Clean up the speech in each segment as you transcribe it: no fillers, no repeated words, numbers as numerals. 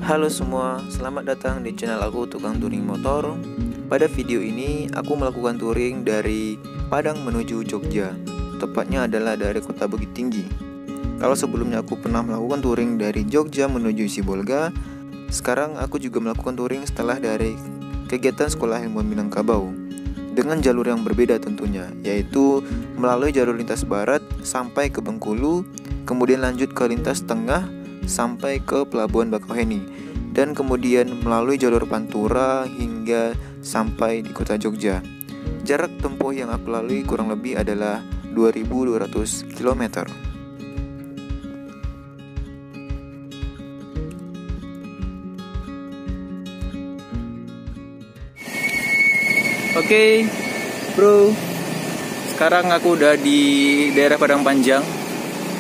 Halo semua, selamat datang di channel aku Tukang Touring Motor. Pada video ini aku melakukan touring dari Padang menuju Jogja. Tepatnya adalah dari kota Bukit Tinggi. Kalau sebelumnya aku pernah melakukan touring dari Jogja menuju Sibolga, sekarang aku juga melakukan touring setelah dari kegiatan Sekolah Ilmuwan Minangkabau dengan jalur yang berbeda tentunya, yaitu melalui jalur lintas barat sampai ke Bengkulu, kemudian lanjut ke lintas tengah sampai ke Pelabuhan Bakauheni, dan kemudian melalui jalur Pantura hingga sampai di kota Jogja. Jarak tempuh yang aku lalui kurang lebih adalah 2200 km. Oke, bro. Sekarang aku udah di daerah Padang Panjang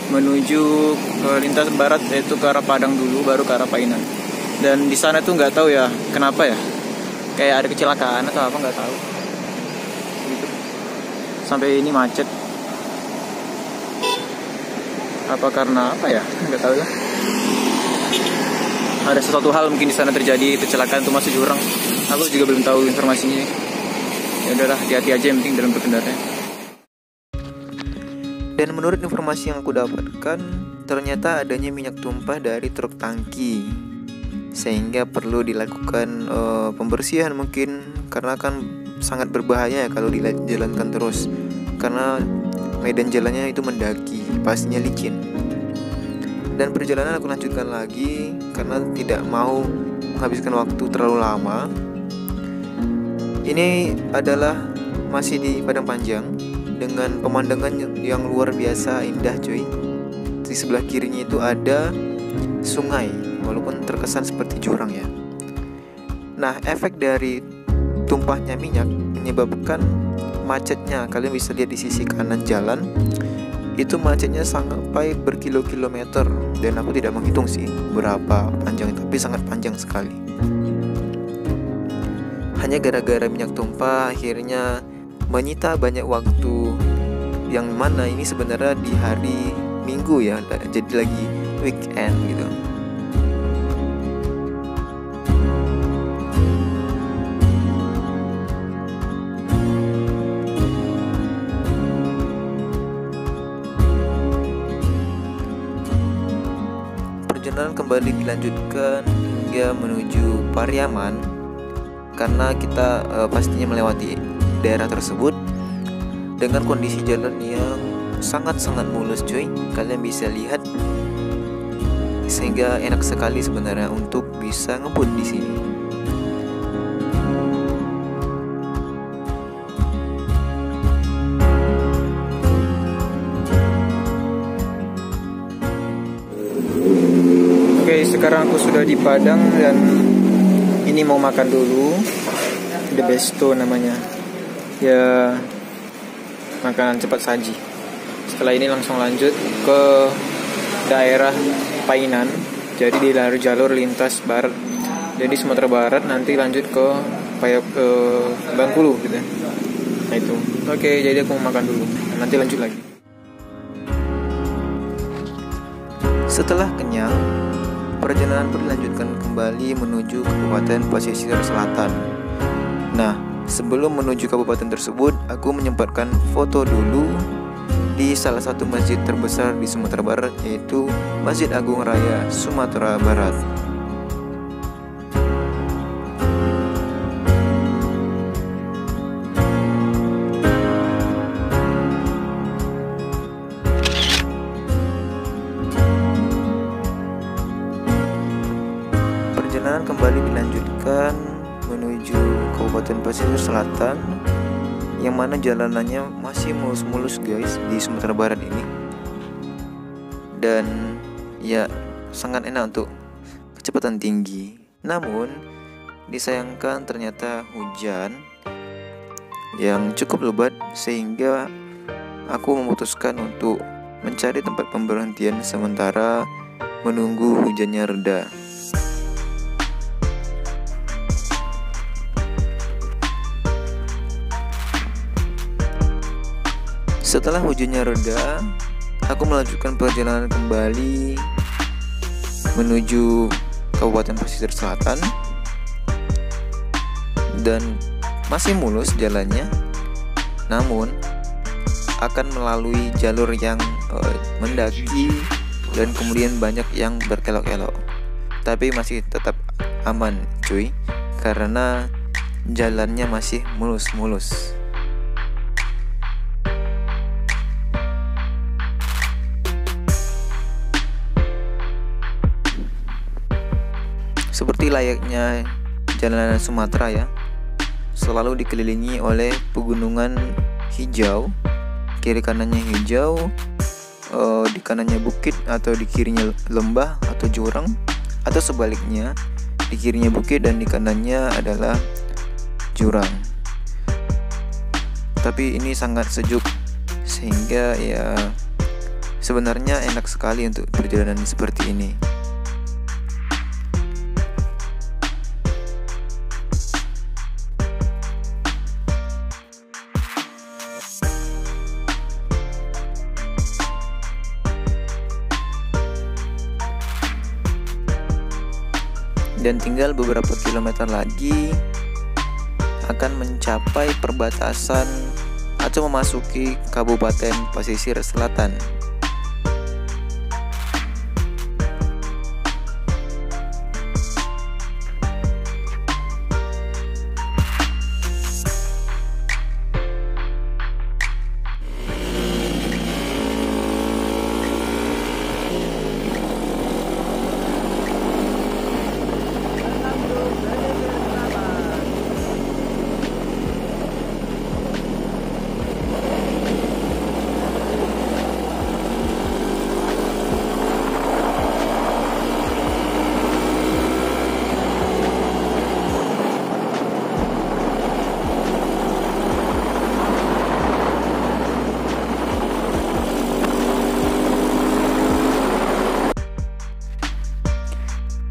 menuju ke lintas barat, yaitu ke arah Padang dulu baru ke arah Painan. Dan di sana tuh nggak tahu ya kenapa ya, kayak ada kecelakaan atau apa nggak tahu gitu. Sampai ini macet, apa karena apa ya, nggak tahu lah. Ada sesuatu hal mungkin di sana terjadi kecelakaan itu masuk jurang. Aku juga belum tahu informasinya. Ya udahlah, hati-hati aja yang penting dalam berkendara. Dan menurut informasi yang aku dapatkan, ternyata adanya minyak tumpah dari truk tangki, sehingga perlu dilakukan pembersihan mungkin, karena kan sangat berbahaya ya kalau dijalankan terus, karena medan jalannya itu mendaki, pastinya licin. Dan perjalanan aku lanjutkan lagi karena tidak mau menghabiskan waktu terlalu lama. Ini adalah masih di Padang Panjang dengan pemandangan yang luar biasa indah cuy. Di sebelah kirinya itu ada sungai, walaupun terkesan seperti jurang ya. Nah, efek dari tumpahnya minyak menyebabkan macetnya. Kalian bisa lihat di sisi kanan jalan, itu macetnya sampai berkilo-kilometer. Dan aku tidak menghitung sih berapa panjang, tapi sangat panjang sekali. Hanya gara-gara minyak tumpah akhirnya menyita banyak waktu, yang mana ini sebenarnya di hari Minggu ya, jadi lagi weekend gitu. Perjalanan kembali dilanjutkan hingga menuju Pariaman, karena kita pastinya melewati daerah tersebut dengan kondisi jalan yang sangat-sangat mulus cuy. Kalian bisa lihat, sehingga enak sekali sebenarnya untuk bisa ngebut di sini. Oke, sekarang aku sudah di Padang dan ini mau makan dulu. The Besto namanya, ya makanan cepat saji. Setelah ini langsung lanjut ke daerah Painan, jadi di jalur lintas barat. Jadi Sumatera Barat nanti lanjut ke Bengkulu gitu. Nah itu. Oke, jadi aku mau makan dulu, nanti lanjut lagi. Setelah kenyang, perjalanan pun dilanjutkan kembali menuju Kabupaten Pesisir Selatan. Nah, sebelum menuju kabupaten tersebut, aku menyempatkan foto dulu di salah satu masjid terbesar di Sumatera Barat, yaitu Masjid Agung Raya Sumatera Barat. Perjalanan kembali dilanjutkan menuju Kabupaten Pesisir Selatan, yang mana jalanannya masih mulus-mulus guys di Sumatera Barat ini. Dan ya sangat enak untuk kecepatan tinggi. Namun disayangkan ternyata hujan yang cukup lebat, sehingga aku memutuskan untuk mencari tempat pemberhentian sementara menunggu hujannya reda. Setelah hujannya reda, aku melanjutkan perjalanan kembali menuju Kabupaten Pesisir Selatan, dan masih mulus jalannya, namun akan melalui jalur yang mendaki dan kemudian banyak yang berkelok-kelok. Tapi masih tetap aman cuy, karena jalannya masih mulus-mulus. Seperti layaknya jalanan Sumatera ya, selalu dikelilingi oleh pegunungan hijau, kiri kanannya hijau, di kanannya bukit atau di kirinya lembah atau jurang, atau sebaliknya di kirinya bukit dan di kanannya adalah jurang. Tapi ini sangat sejuk sehingga ya sebenarnya enak sekali untuk perjalanan seperti ini. Dan tinggal beberapa kilometer lagi akan mencapai perbatasan atau memasuki Kabupaten Pesisir Selatan.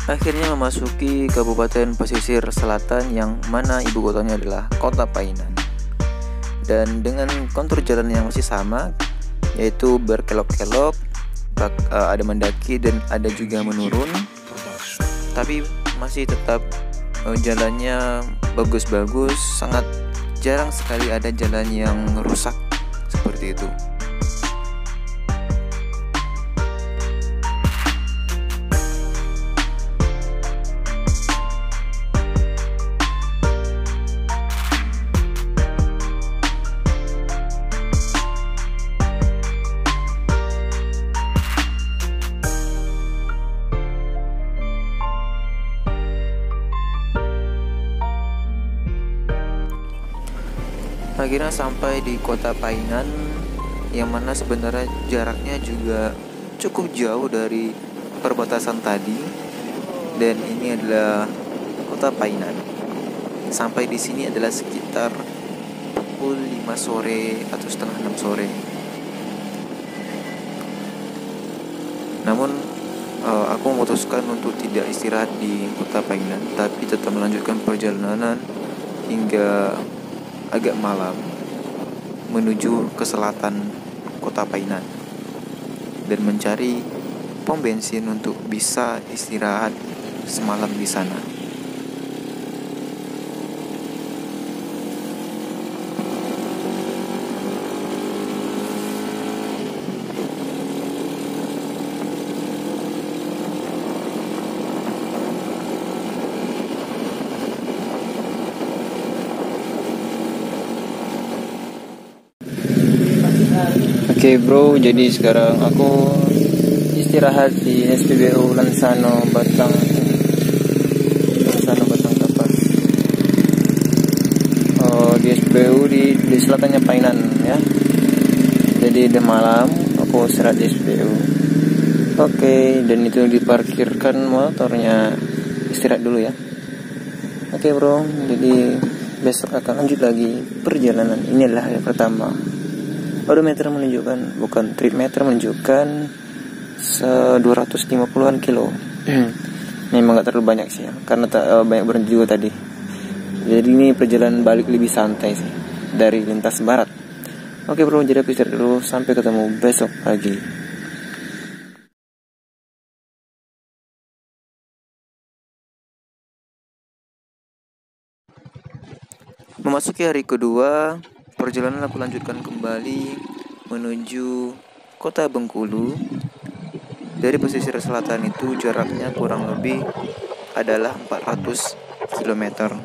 Akhirnya memasuki Kabupaten Pesisir Selatan yang mana ibu kotanya adalah Kota Painan. Dan dengan kontur jalan yang masih sama, yaitu berkelok-kelok, ada mendaki dan ada juga menurun. Tapi masih tetap jalannya bagus-bagus, sangat jarang sekali ada jalan yang rusak seperti itu. Akhirnya sampai di Kota Painan, yang mana sebenarnya jaraknya juga cukup jauh dari perbatasan tadi. Dan ini adalah Kota Painan. Sampai di sini adalah sekitar pukul 5 sore atau setengah 6 sore. Namun aku memutuskan untuk tidak istirahat di Kota Painan, tapi tetap melanjutkan perjalanan hingga agak malam menuju ke selatan Kota Painan dan mencari pom bensin untuk bisa istirahat semalam di sana. Oke bro, jadi sekarang aku istirahat di SPBU Lansano Batang Kapas. Di SPBU di selatannya Painan ya. Jadi udah malam, aku istirahat di SPBU. Oke, dan itu diparkirkan motornya, istirahat dulu ya. Oke bro, jadi besok akan lanjut lagi perjalanan. Ini adalah hari pertama. Odometer menunjukkan, bukan trip meter, menunjukkan 250-an kilo. Memang gak terlalu banyak sih ya, karena banyak berhenti juga tadi. Jadi ini perjalanan balik lebih santai sih dari lintas barat. Oke bro, jadi aku istirahat dulu. Sampai ketemu besok pagi. Memasuki hari kedua, perjalanan aku lanjutkan kembali menuju kota Bengkulu. Dari pesisir selatan itu jaraknya kurang lebih adalah 400 km.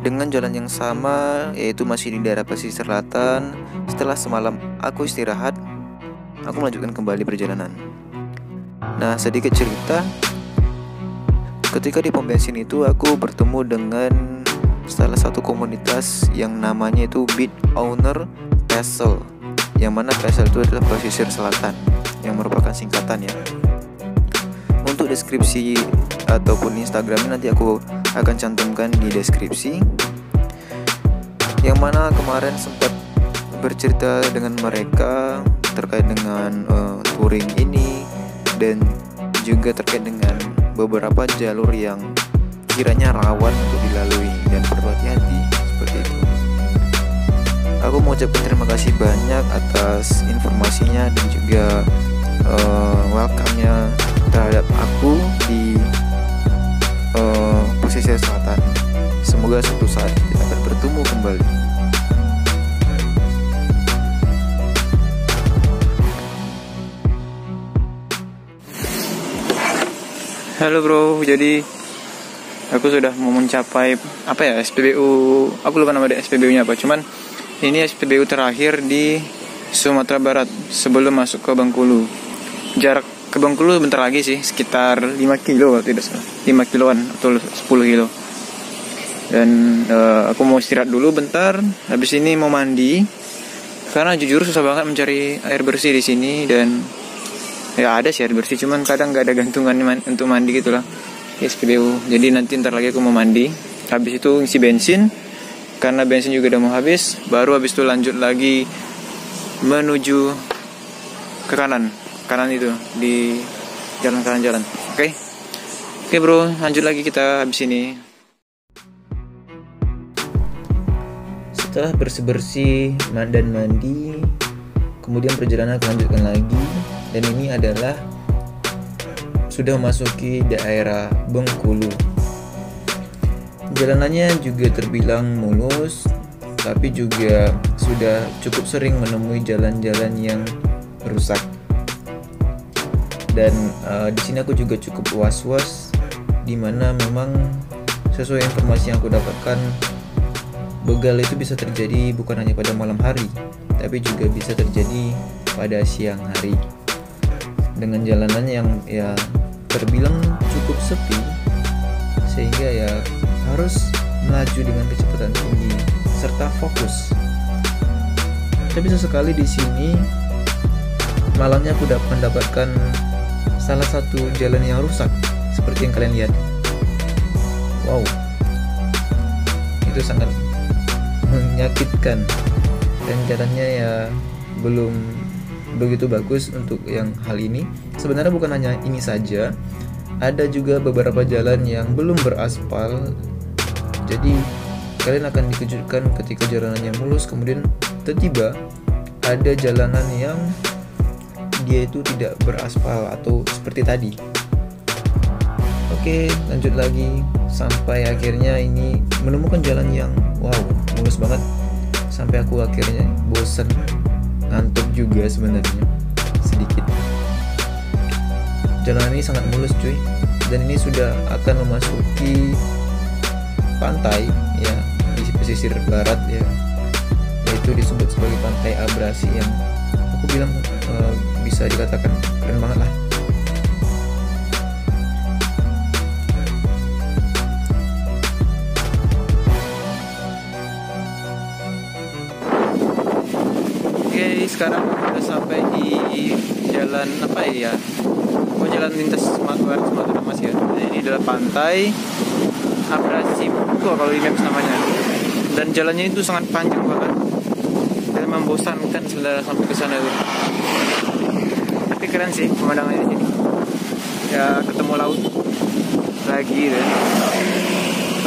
Dengan jalan yang sama, yaitu masih di daerah pesisir selatan. Setelah semalam aku istirahat, aku melanjutkan kembali perjalanan. Nah, sedikit cerita, ketika di pom bensin itu aku bertemu dengan salah satu komunitas yang namanya itu Beat Owner Texel, yang mana Texel itu adalah pesisir selatan, yang merupakan singkatan ya. Untuk deskripsi ataupun Instagramnya nanti aku akan cantumkan di deskripsi. Yang mana kemarin sempat bercerita dengan mereka terkait dengan touring ini, dan juga terkait dengan beberapa jalur yang kiranya rawan untuk dilalui dan perlu hati-hati seperti itu. Aku mau ucapkan terima kasih banyak atas informasinya dan juga welcome-nya terhadap aku di pesisir selatan. Semoga suatu saat kita akan bertemu kembali. Halo bro, jadi aku sudah mau mencapai SPBU. Aku lupa nama SPBU-nya apa. Cuman ini SPBU terakhir di Sumatera Barat sebelum masuk ke Bengkulu. Jarak ke Bengkulu bentar lagi sih, sekitar 5 kilo kalau tidak salah, 5 kiloan atau 10 kilo. Dan aku mau istirahat dulu bentar. Habis ini mau mandi, karena jujur susah banget mencari air bersih di sini. Dan ya ada sih air bersih, cuman kadang nggak ada gantungan untuk mandi gitulah di SPBU. Jadi nanti ntar lagi aku mau mandi, habis itu ngisi bensin, karena bensin juga udah mau habis. Baru habis itu lanjut lagi menuju ke kanan itu di jalan. Oke bro, lanjut lagi kita habis ini. Setelah bersih-bersih dan mandi, kemudian perjalanan aku lanjutkan lagi. Dan ini adalah sudah memasuki daerah Bengkulu. Jalanannya juga terbilang mulus, tapi juga sudah cukup sering menemui jalan-jalan yang rusak. Dan di sini aku juga cukup was-was, dimana memang sesuai informasi yang aku dapatkan, begal itu bisa terjadi bukan hanya pada malam hari, tapi juga bisa terjadi pada siang hari. Dengan jalanan yang ya terbilang cukup sepi, sehingga ya harus melaju dengan kecepatan tinggi serta fokus. Tapi sesekali di sini malamnya aku mendapatkan salah satu jalan yang rusak seperti yang kalian lihat. Wow, itu sangat menyakitkan, dan jalannya ya belum begitu bagus untuk yang hal ini. Sebenarnya bukan hanya ini saja, ada juga beberapa jalan yang belum beraspal. Jadi kalian akan dikejutkan ketika jalanannya mulus, kemudian tiba-tiba ada jalanan yang dia itu tidak beraspal atau seperti tadi. Oke, lanjut lagi sampai akhirnya ini menemukan jalan yang wow, mulus banget, sampai aku akhirnya bosan, ngantuk juga sebenarnya sedikit. Jalan ini sangat mulus cuy, dan ini sudah akan memasuki pantai ya, di pesisir barat ya, yaitu disebut sebagai Pantai Abrasi, yang aku bilang bisa dikatakan keren banget lah. Oke, sekarang udah sampai di jalan jalan lintas Sumatera Mas ya. Ini adalah Pantai Abrasi itu kalau di maps namanya. Dan jalannya itu sangat panjang banget dan membosankan sebenarnya sampai ke sana itu. Tapi keren sih pemandangannya di sini. Ya ketemu laut lagi deh.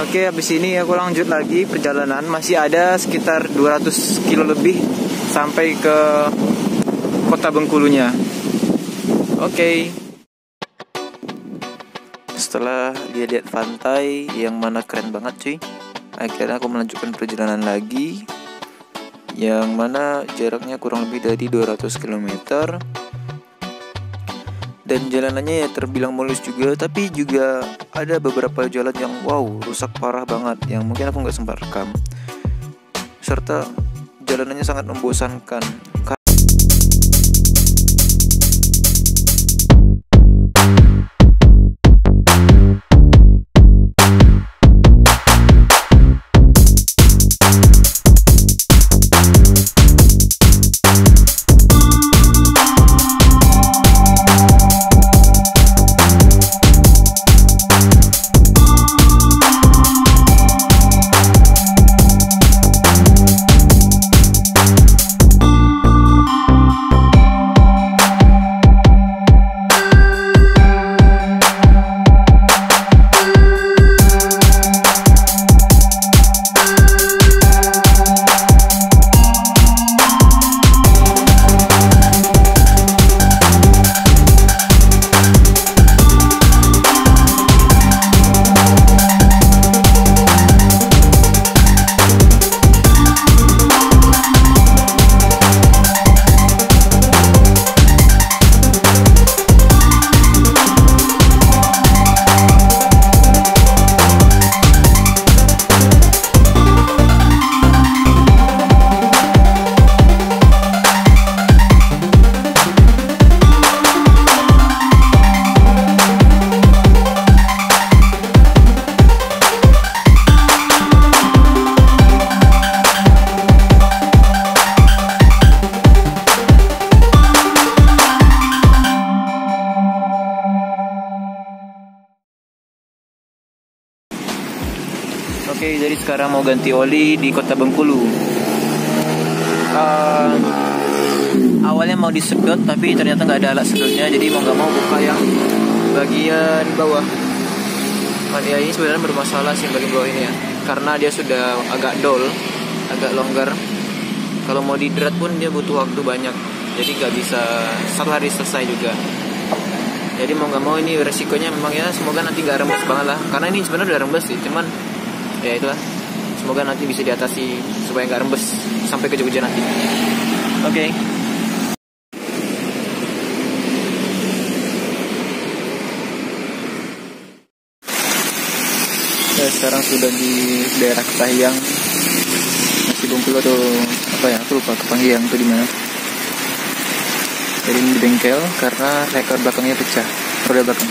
Oke, habis ini aku lanjut lagi perjalanan. Masih ada sekitar 200 kilo lebih sampai ke kota Bengkulunya. Oke. Setelah lihat pantai yang mana keren banget cuy, akhirnya aku melanjutkan perjalanan lagi, yang mana jaraknya kurang lebih dari 200 km. Dan jalanannya ya terbilang mulus juga, tapi juga ada beberapa jalan yang rusak parah banget, yang mungkin aku nggak sempat rekam. Serta jalanannya sangat membosankan. Oke, jadi sekarang mau ganti oli di Kota Bengkulu. Awalnya mau disedot, tapi ternyata nggak ada alat sedotnya, jadi mau nggak mau buka yang bagian bawah. Ya ini sebenarnya bermasalah sih bagian bawah ini ya, karena dia sudah agak dol, agak longgar. Kalau mau didrat pun dia butuh waktu banyak, jadi nggak bisa satu hari selesai juga. Jadi mau nggak mau ini resikonya memang ya, semoga nanti nggak rembes banget lah, karena ini sebenarnya udah rembes sih, cuman ya itulah, semoga nanti bisa diatasi supaya nggak rembes sampai ke Jogja nanti. Oke. Saya sekarang sudah di daerah Ketahiang, masih Bengkulu atau apa ya, aku lupa Ketahiang itu di mana. Jadi ini di bengkel karena leker belakangnya pecah, roda belakang.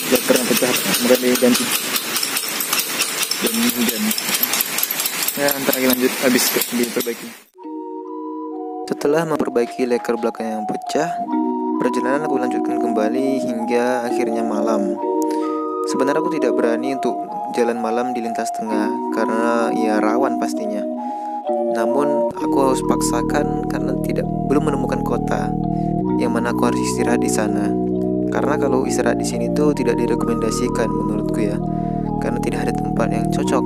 Lekernya pecah, kemudian diganti. Dan hujan. Ya, ntar lagi lanjut habis diperbaiki. Setelah memperbaiki leker belakang yang pecah, perjalanan aku lanjutkan kembali hingga akhirnya malam. Sebenarnya aku tidak berani untuk jalan malam di lintas tengah karena ya rawan pastinya. Namun aku harus paksakan karena belum menemukan kota yang mana aku harus istirahat di sana. Karena kalau istirahat di sini tuh tidak direkomendasikan menurutku ya, karena tidak ada tempat yang cocok.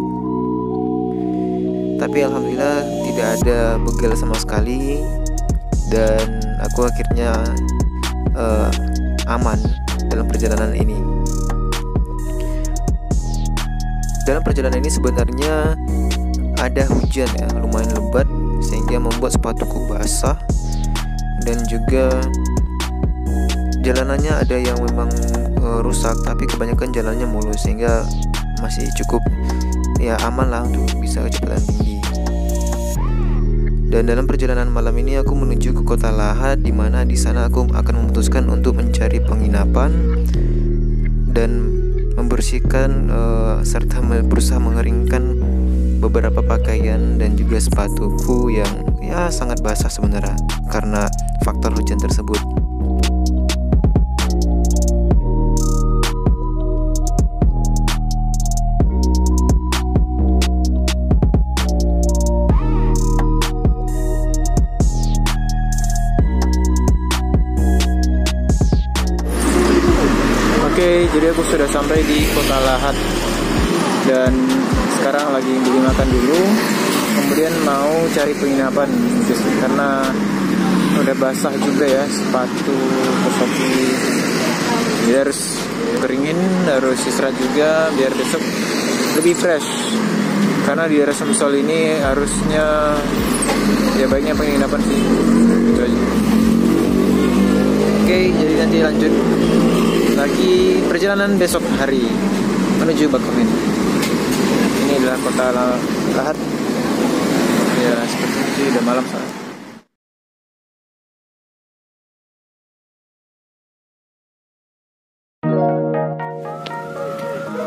Tapi alhamdulillah tidak ada begal sama sekali, dan aku akhirnya aman dalam perjalanan ini. Dalam perjalanan ini sebenarnya ada hujan ya, lumayan lebat sehingga membuat sepatuku basah, dan juga jalanannya ada yang memang rusak, tapi kebanyakan jalannya mulus sehingga masih cukup ya aman lah untuk bisa kecepatan tinggi. Dan dalam perjalanan malam ini aku menuju ke Kota Lahat, di mana di sana aku akan memutuskan untuk mencari penginapan dan membersihkan serta berusaha mengeringkan beberapa pakaian dan juga sepatuku yang ya sangat basah sebenarnya karena faktor hujan tersebut. Oke, jadi aku sudah sampai di Kota Lahat dan sekarang lagi beli makan dulu, kemudian mau cari penginapan karena udah basah juga ya sepatu kaki. Jadi harus keringin, harus istirahat juga biar besok lebih fresh. Karena di daerah Sumsel ini harusnya ya baiknya penginapan sih. Gitu aja. Oke, jadi nanti lanjut lagi perjalanan besok hari menuju Bakauheni. Ini adalah kota Lahat. Ya seperti itu, udah malam soalnya.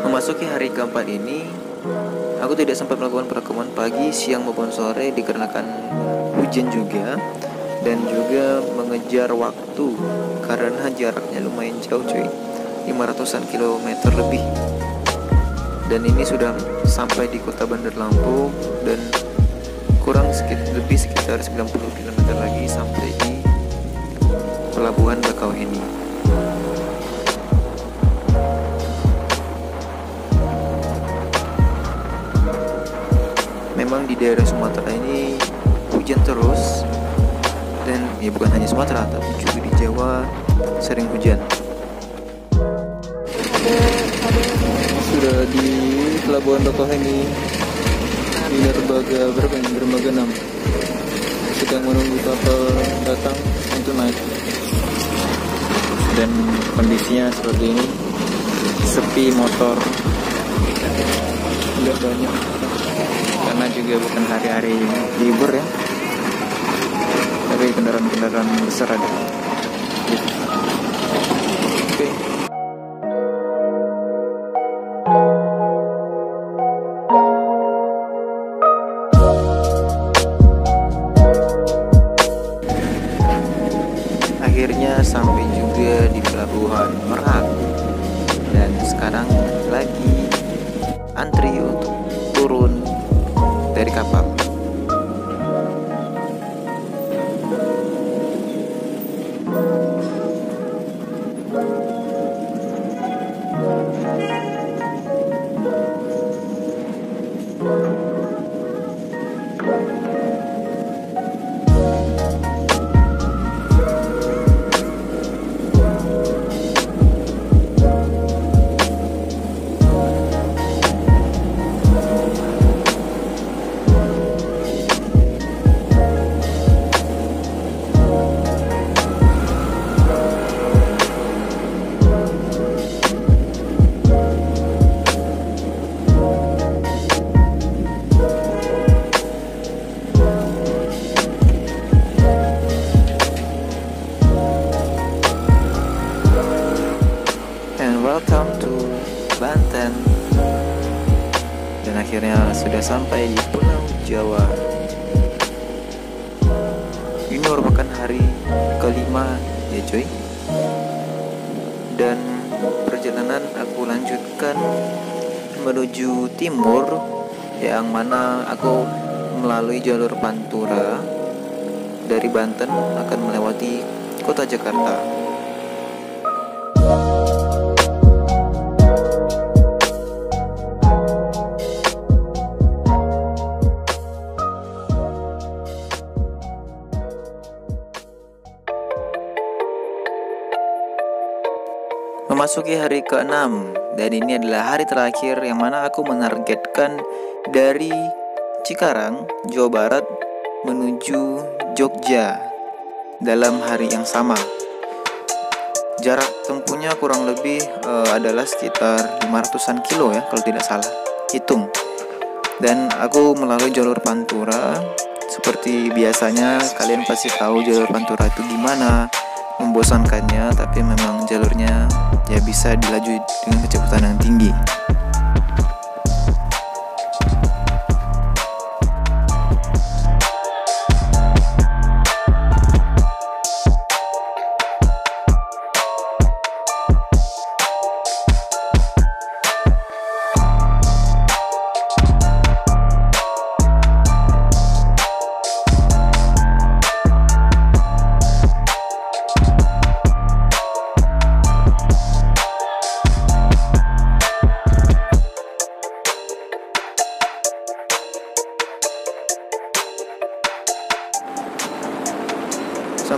Memasuki hari keempat ini, aku tidak sempat melakukan perekaman pagi, siang maupun sore dikarenakan hujan juga dan juga mengejar waktu karena jaraknya lumayan jauh cuy, 500-an kilometer lebih. Dan ini sudah sampai di kota Bandar Lampung dan kurang lebih sekitar 90 km lagi sampai di pelabuhan Bakauheni. Memang di daerah Sumatera ini hujan terus, dan ya bukan hanya Sumatera tapi juga di Jawa sering hujan. Sudah di pelabuhan Bakauheni di dermaga berapa ini? Dermaga 6. Sedang menunggu kapal datang untuk naik. Dan kondisinya seperti ini, sepi motor, tidak banyak karena juga bukan hari-hari libur ya, tapi kendaraan-kendaraan besar ada. Oke. Akhirnya sampai juga di pelabuhan Merak dan sekarang lagi antri untuk turun dari kapal. Welcome to Banten. Dan akhirnya sudah sampai di Pulau Jawa. Ini merupakan hari kelima ya cuy. Dan perjalanan aku lanjutkan menuju timur, yang mana aku melalui jalur Pantura dari Banten akan melewati kota Jakarta. Memasuki hari ke-6, dan ini adalah hari terakhir yang mana aku menargetkan dari Cikarang, Jawa Barat menuju Jogja dalam hari yang sama. Jarak tempuhnya kurang lebih adalah sekitar 500-an kilo ya kalau tidak salah hitung. Dan aku melalui jalur Pantura. Seperti biasanya kalian pasti tahu jalur Pantura itu gimana, membosankannya, tapi memang jalurnya ya bisa dilaju dengan kecepatan yang tinggi.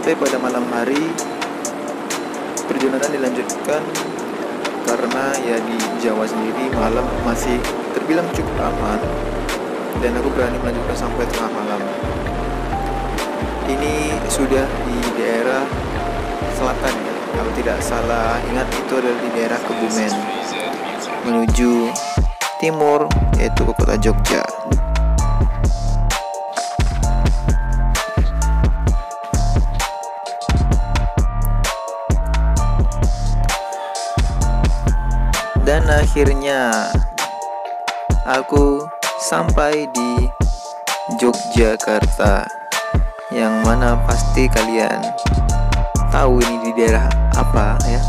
sampai pada malam hari perjalanan dilanjutkan karena ya di Jawa sendiri malam masih terbilang cukup aman dan aku berani melanjutkan sampai tengah malam. Ini sudah di daerah selatan ya, kalau tidak salah ingat itu adalah di daerah Kebumen menuju timur yaitu ke kota Jogja. Dan akhirnya aku sampai di Yogyakarta, yang mana pasti kalian tahu ini di daerah apa ya,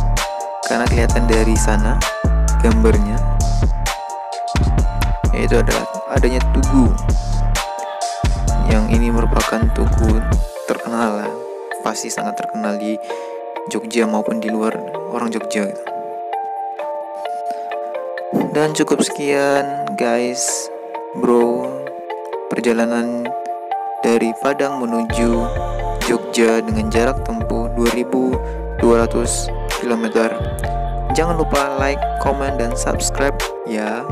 karena kelihatan dari sana gambarnya, yaitu adalah adanya tugu, yang ini merupakan tugu terkenal lah, pasti sangat terkenal di Jogja maupun di luar orang Jogja gitu. Dan cukup sekian guys, bro, perjalanan dari Padang menuju Jogja dengan jarak tempuh 2200 km. Jangan lupa like, comment, dan subscribe ya.